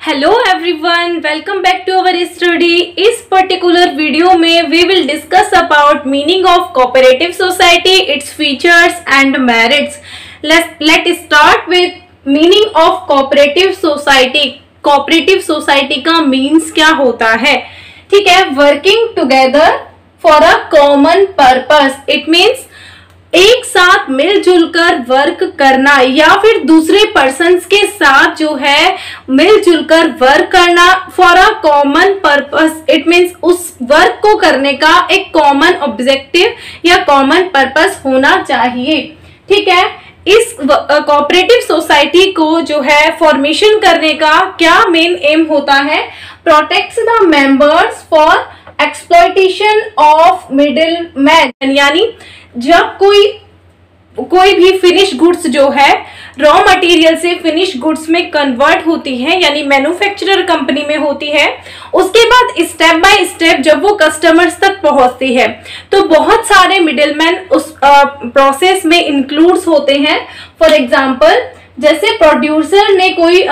Hello everyone, welcome back to our study. इस particular video में we will discuss about meaning of cooperative society, its features and merits. Let start with meaning of cooperative society. Cooperative society का means क्या होता है? ठीक है, working together for a common purpose. It means एक साथ मिलजुल कर वर्क करना या फिर दूसरे पर्सन्स के साथ जो है मिलजुल कर वर्क करना for a common purpose. It means उस वर्क को करने का एक कॉमन ऑब्जेक्टिव या कॉमन पर्पस होना चाहिए। ठीक है, इस कोऑपरेटिव सोसाइटी को जो है फॉर्मेशन करने का क्या मेन एम होता है? Protects the members for exploitation of middle man. यानी जब कोई भी फिनिश गुड्स जो है रॉ मटेरियल से फिनिश गुड्स में कन्वर्ट होती है, यानी मैन्युफैक्चरर कंपनी में होती है, उसके बाद स्टेप बाय स्टेप जब वो कस्टमर्स तक पहुंचती है तो बहुत सारे मिडिलमैन उस प्रोसेस में इंक्लूड्स होते हैं। फॉर एग्जांपल, जैसे प्रोड्यूसर ने कोई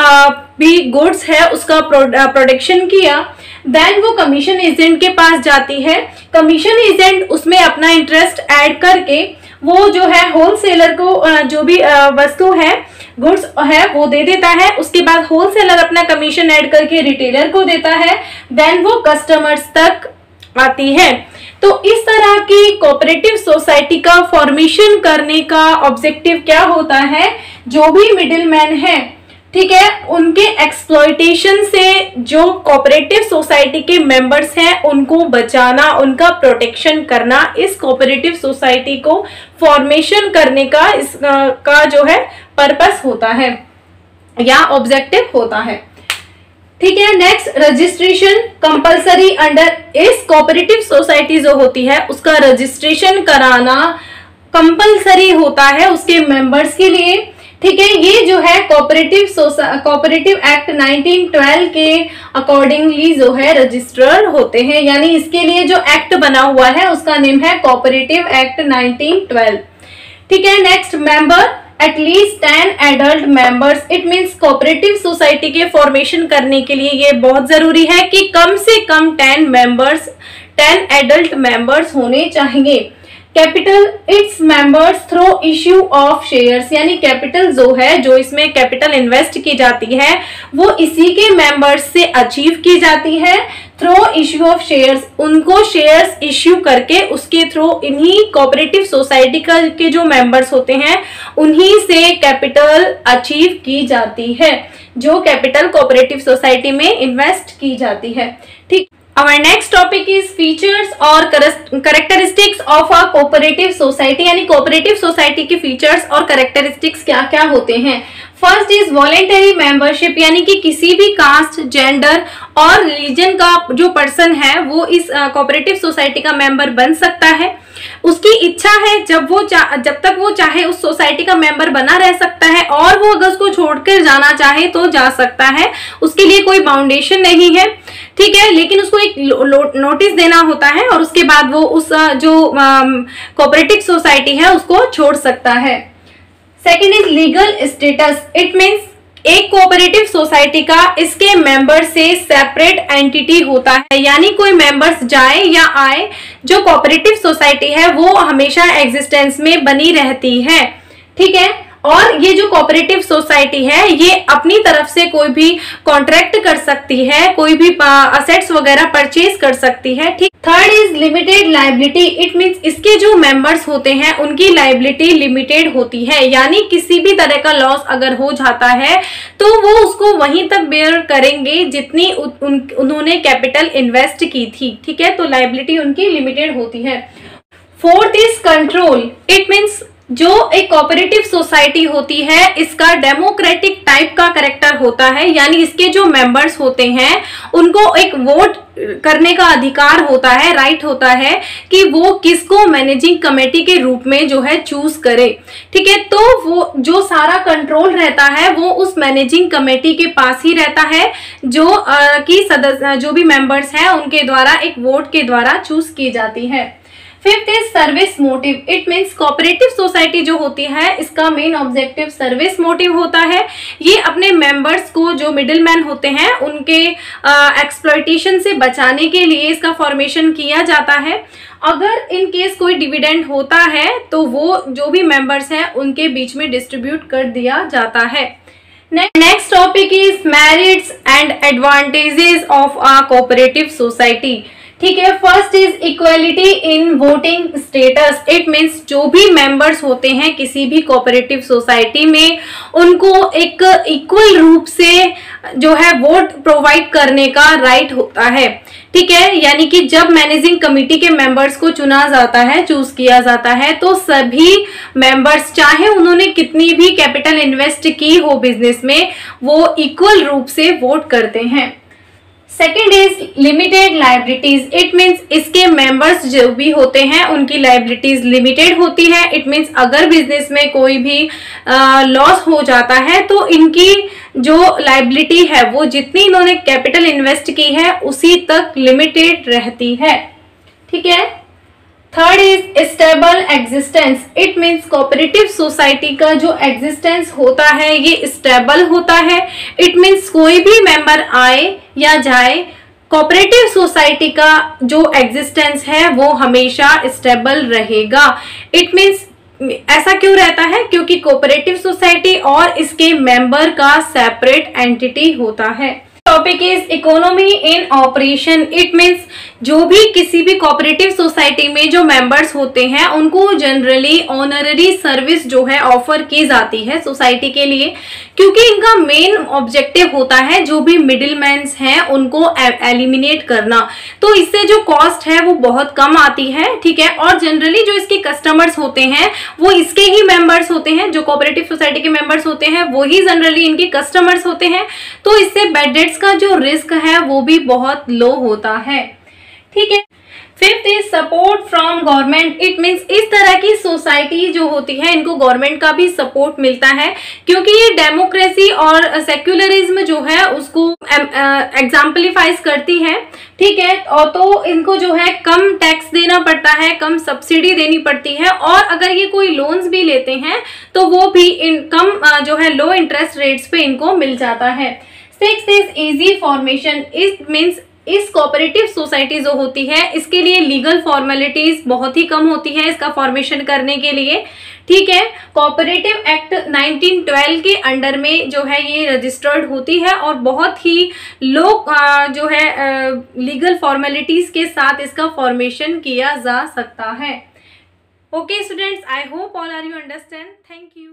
भी गुड्स है उसका प्रोडक्शन किया, देन वो कमीशन एजेंट के पास जाती है। कमीशन एजेंट उसमें अपना इंटरेस्ट ऐड करके वो जो है होलसेलर को जो भी वस्तु है, गुड्स है, वो दे देता है। उसके बाद होलसेलर अपना कमीशन ऐड करके रिटेलर को देता है, देन वो कस्टमर्स तक आती है। तो इस तरह की कोऑपरेटिव सोसाइटी का फॉर्मेशन करने का ऑब्जेक्टिव क्या होता है? जो भी मिडिलमैन है, ठीक है, उनके एक्सप्लॉयटेशन से जो कोऑपरेटिव सोसाइटी के मेंबर्स हैं उनको बचाना, उनका प्रोटेक्शन करना, इस कोऑपरेटिव सोसाइटी को फॉर्मेशन करने का इसका जो है पर्पस होता है या ऑब्जेक्टिव होता है। ठीक है, नेक्स्ट, रजिस्ट्रेशन कंपलसरी अंडर। इस कोऑपरेटिव सोसाइटी जो होती है उसका रजिस्ट्रेशन कराना कंपलसरी होता है उसके मेंबर्स के लिए। ठीक है, ये जो है कोऑपरेटिव एक्ट 1912 के अकॉर्डिंगली जो है रजिस्टर्ड होते हैं, यानी इसके लिए जो एक्ट बना हुआ है उसका नेम है कोऑपरेटिव एक्ट 1912। ठीक है, next, member at least 10 adult members. It means cooperative society के फॉर्मेशन करने के लिए ये बहुत जरूरी है कि कम से कम 10 एडल्ट मेंबर्स होने चाहिए। Capital its members through issue of shares, यानी कैपिटल जो है, जो इसमें कैपिटल इन्वेस्ट की जाती है, वो इसी के मेंबर्स से अचीव की जाती है थ्रू इश्यू ऑफ शेयर्स। उनको शेयर्स इश्यू करके उसके थ्रू इन्हीं कोऑपरेटिव सोसाइटी के जो मेंबर्स होते हैं उन्हीं से कैपिटल अचीव की जाती है, जो कैपिटल कोऑपरेटिव सोसाइटी में इन्वेस्ट की जाती है। ठीक, Our next topic is features और characteristics of a cooperative society, यानी कोऑपरेटिव सोसाइटी के फीचर्स और कैरेक्टरिस्टिक्स क्या क्या होते हैं। फर्स्ट इज वॉलेंटरी मेंबरशिप, यानी कि किसी भी कास्ट, जेंडर और रिलीजन का जो पर्सन है वो इस कोऑपरेटिव सोसाइटी का मेंबर बन सकता है। उसकी इच्छा है, जब तक वो चाहे उस सोसाइटी का मेंबर बना रह सकता है, और वो अगर उसको छोड़कर जाना चाहे तो जा सकता है, उसके लिए कोई बाउंडेशन नहीं है। ठीक है, लेकिन उसको एक नोटिस देना होता है और उसके बाद वो उस जो कोऑपरेटिव सोसाइटी है उसको छोड़ सकता है। Second is legal status. It means एक कोऑपरेटिव सोसाइटी का इसके मेंबर से सेपरेट एंटिटी होता है, यानी कोई मेंबर्स जाए या आए, जो कोऑपरेटिव सोसाइटी है वो हमेशा एग्जिस्टेंस में बनी रहती है। ठीक है, और ये जो कोऑपरेटिव सोसाइटी है ये अपनी तरफ से कोई भी कॉन्ट्रैक्ट कर सकती है, कोई भी असेट्स वगैरह परचेज कर सकती है। ठीक, third is limited liability. It means इसके जो मेंबर्स होते हैं उनकी लायबिलिटी लिमिटेड होती है, यानी किसी भी तरह का लॉस अगर हो जाता है तो वो उसको वहीं तक बेयर करेंगे जितनी उन्होंने कैपिटल इन्वेस्ट की थी। ठीक है, तो लायबिलिटी उनकी लिमिटेड होती है। Fourth is control. It means जो एक कोऑपरेटिव सोसाइटी होती है इसका डेमोक्रेटिक टाइप का कैरेक्टर होता है, यानी इसके जो मेंबर्स होते हैं उनको एक वोट करने का अधिकार होता है, राइट होता है कि वो किसको मैनेजिंग कमेटी के रूप में जो है चूज करे। ठीक है, तो वो जो सारा कंट्रोल रहता है वो उस मैनेजिंग कमेटी के पास ही रहता है, जो कि सदस्य जो भी मेंबर्स हैं उनके द्वारा एक वोट के द्वारा चूज की जाती है। Fifth is service motive. It means cooperative society जो होती है इसका मेन ऑब्जेक्टिव सर्विस मोटिव होता है। ये अपने मेंबर्स को, जो मिडिल मैन होते हैं, उनके एक्सप्लॉयटेशन से बचाने के लिए इसका फॉर्मेशन किया जाता है। अगर इन केस कोई डिविडेंड होता है तो वो जो भी मेंबर्स हैं उनके बीच में डिस्ट्रीब्यूट कर दिया जाता है। Next topic is merits and advantages of a cooperative society. ठीक है, first is equality in voting status. It means जो भी मेंबर्स होते हैं किसी भी कोऑपरेटिव सोसाइटी में, उनको एक इक्वल रूप से जो है वोट प्रोवाइड करने का राइट होता है। ठीक है, यानी कि जब मैनेजिंग कमेटी के मेंबर्स को चुना जाता है, चूज किया जाता है, तो सभी मेंबर्स, चाहे उन्होंने कितनी भी कैपिटल इन्वेस्ट की हो बिजनेस में, वो इक्वल रूप से वोट करते हैं। Second is limited liabilities. It means इसके मेंबर्स जो भी होते हैं उनकी लाइबिलिटीज लिमिटेड होती है। इट मीन्स अगर बिजनेस में कोई भी लॉस हो जाता है तो इनकी जो लाइबिलिटी है वो जितनी इन्होंने कैपिटल इन्वेस्ट की है उसी तक लिमिटेड रहती है। ठीक है। Third is stable existence. It means cooperative society का जो एग्जिस्टेंस होता है ये स्टेबल होता है। इट मीन्स कोई भी मेंबर आए या जाए, कोऑपरेटिव सोसाइटी का जो एग्जिस्टेंस है वो हमेशा स्टेबल रहेगा। इट मीन्स ऐसा क्यों रहता है? क्योंकि कोऑपरेटिव सोसाइटी और इसके मेंबर का सेपरेट एंटिटी होता है। Topic is economy in operation. It means जो भी किसी भी कोऑपरेटिव सोसाइटी में जो मेंबर्स होते हैं उनको जनरली ऑनररी सर्विस जो है ऑफर की जाती है सोसाइटी के लिए, क्योंकि इनका मेन ऑब्जेक्टिव होता है जो भी मिडिलमैन्स हैं उनको एलिमिनेट करना। तो इससे जो कॉस्ट है वो बहुत कम आती है। ठीक है, और जनरली जो इसके कस्टमर्स होते हैं वो इसके ही मेंबर्स होते हैं, जो कोऑपरेटिव सोसाइटी के मेंबर्स होते हैं वो ही जनरली इनके कस्टमर्स होते हैं। तो इससे बैड डेट्स का जो रिस्क है वो भी बहुत लो होता है। ठीक है। Fifth is support from government. It means इस तरह की सोसाइटी जो होती है इनको गवर्नमेंट का भी सपोर्ट मिलता है, क्योंकि ये डेमोक्रेसी और सेक्युलरिज्म जो है उसको एग्जाम्पलीफाइज करती है। ठीक है, और तो इनको जो है कम टैक्स देना पड़ता है, कम सब्सिडी देनी पड़ती है, और अगर ये कोई लोन्स भी लेते हैं तो वो भी कम जो है लो इंटरेस्ट रेट्स पे इनको मिल जाता है। Sixth is easy formation. It means इस कोऑपरेटिव सोसाइटी जो होती है इसके लिए लीगल फॉर्मेलिटीज बहुत ही कम होती है इसका फॉर्मेशन करने के लिए। ठीक है, कोऑपरेटिव एक्ट 1912 के अंडर में जो है ये रजिस्टर्ड होती है और बहुत ही लो जो है लीगल फॉर्मेलिटीज के साथ इसका फॉर्मेशन किया जा सकता है। Okay students, I hope all are you understand. Thank you.